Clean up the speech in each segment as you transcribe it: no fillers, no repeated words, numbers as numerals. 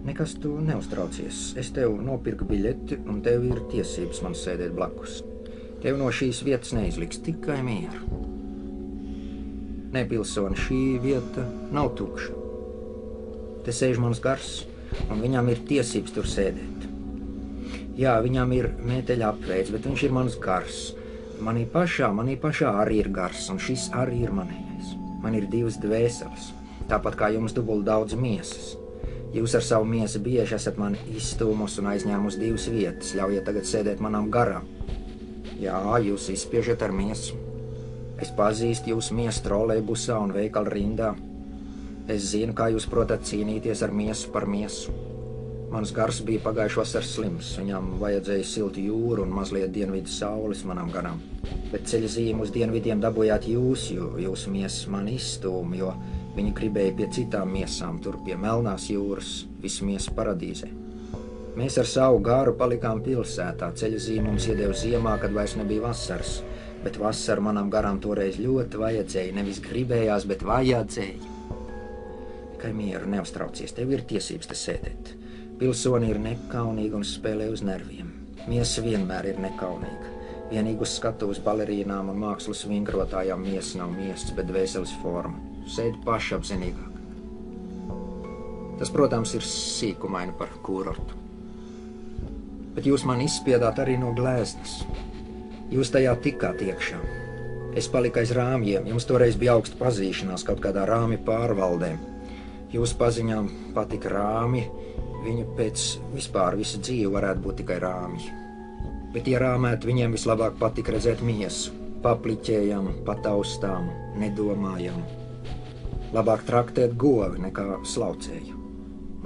Nekas tu neuztraucies. Es tev nopirku biļeti un tev ir tiesības man sēdēt blakus. Tev no šīs vietas neizliks tikai mieru. Nē, pilsoni, šī vieta nav tukša. Te sēž mans gars, un viņam ir tiesības tur sēdēt. Jā, viņam ir mēteļa apveids, bet viņš ir mans gars. Manī pašā arī ir gars, un šis arī ir manējais. Man ir divas dvēseles, tāpat kā jums dubult daudz miesas. Jūs ar savu miesu bieži esat mani izstūmus un aizņēmus divas vietas, ļaujiet tagad sēdēt manam garam. Jā, jūs izspiežat ar miesu. Es pazīstu jūsu miesu trolejbusā un veikala rindā. Es zinu, kā jūs protat cīnīties ar miesu par miesu. Mans gars bija pagājuši vasar slims, viņam vajadzēja siltu jūru un mazliet dienvidu saules manam garam. Bet ceļa zīmu uz dienvidiem dabūjāt jūs, jo jūsu miesas mani izstūma, jo viņi gribēja pie citām miesām, tur pie Melnās jūras, visu miesu paradīzē. Mēs ar savu garu palikām pilsētā, ceļa zīmu mums iedeva ziemā, kad vairs nebija vasaras, bet vasaru manam garam toreiz ļoti vajadzēja, nevis gribējās, bet vajadzēja. Tikai mieru, neuztraucies, tev ir tiesības te sēdēt. Pilsoni ir nekaunīga un spēlē uz nerviem. Miesa vienmēr ir nekaunīga. Vienīgi uz skatuves balerīnām un mākslas vingrotājām miesa nav miesas, bet dvēseles forma. Sēdi pašapzinīgāk. Tas, protams, ir sīkumaini par kurortu. Bet jūs man izspiedāt arī no glēznas. Jūs tajā tikāt iekšā. Es paliku aiz rāmjiem, jums toreiz bija augsta pazīšanās kaut kādā rāmi pārvaldē. Jūsu paziņām patika rāmi, viņu pēc vispār visu dzīvi varētu būt tikai rāmji. Bet ierāmēt viņiem vislabāk patika redzēt miesu, papliķējam, pataustām, nedomājam. Labāk traktēt govi nekā slaucēju.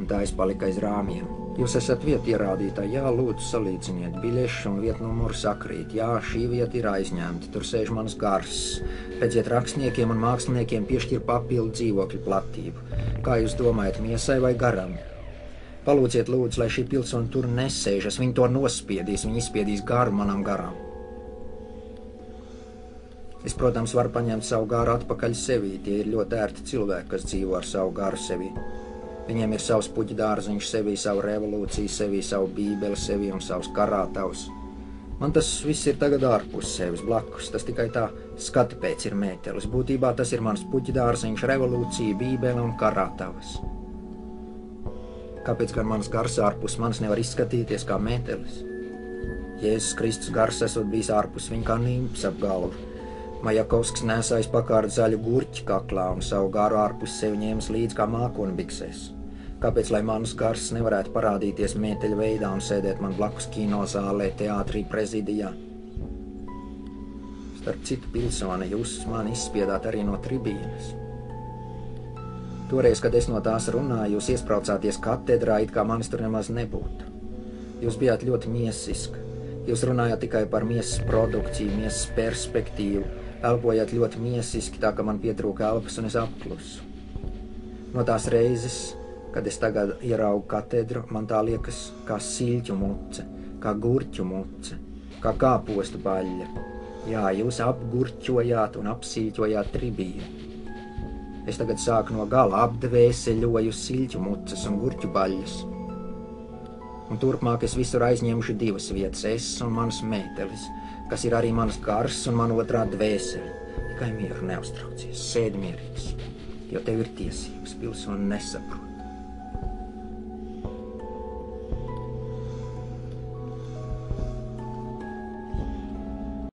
Un tā es paliku aiz rāmjiem. Jūs esat vieta ierādītāji, jā, lūdzu salīdziniet, biļešu un vietu numuru sakrīt. Jā, šī vieta ir aizņemta, tur sēž mans gars. Redziet, rakstniekiem un māksliniekiem piešķir papildu dzīvokļu platību. Kā jūs domājat, miesai vai garam? Palūdziet, lūdzu, lai šī pilsona tur nesēžas, viņi to nospiedīs, viņi izspiedīs garu manam garam. Es, protams, varu paņemt savu garu atpakaļ sevī, tie ir ļoti ērti cilvēki, kas dzīvo ar savu garu sevī. Viņiem ir savs puķu dārziņš sevī, savu revolūciju sevī, savu bībeli sevī un savus karātavus. Man tas viss ir tagad ārpus sevis, blakus, tas tikai tā skati pēc ir mētelis. Būtībā tas ir mans puķu dārziņš, revolūcija, bībele un karātavas. Kāpēc gan mans gars ārpus manis nevar izskatīties kā mētelis? Jēzus Kristus gars esot bijis ārpus viņa kā nimps ap galvu. Majakovskis nesājis pakārt zaļu gurķi kaklā un savu garu ārpus sevi ņēmis līdz kā mākoni biksēs. Kāpēc, lai mans gars nevarētu parādīties mēteļa veidā un sēdēt man blakus kinozālē, teātrī, prezidijā? Starp citu, pilsone, jūs mani izspiedāt arī no tribīnes. Toreiz, kad es no tās runāju, jūs iespraucāties katedrā, it kā manis tur nemaz nebūtu. Jūs bijāt ļoti miesiska. Jūs runājāt tikai par miesas produkciju, miesas perspektīvu, elpojāt ļoti miesiski, tā ka man pietrūka elpas un es apklusu. No tās reizes, kad es tagad ieraugu katedru, man tā liekas kā siļķu muce, kā gurķu muce, kā kāpostu baļļa. Jā, jūs apgurķojāt un apsiļķojāt tribīnu. Es tagad sāku no gala apdvēseļoju siļķu muces un gurķu baļļas. Un turpmāk es visur aizņemšu divas vietas, es un mans mētelis, kas ir arī mans gars un man otrā dvēseli. Tikai mieru neuztraucies, sēdi mierīgs, jo tev ir tiesības, pilsoni nesaprot.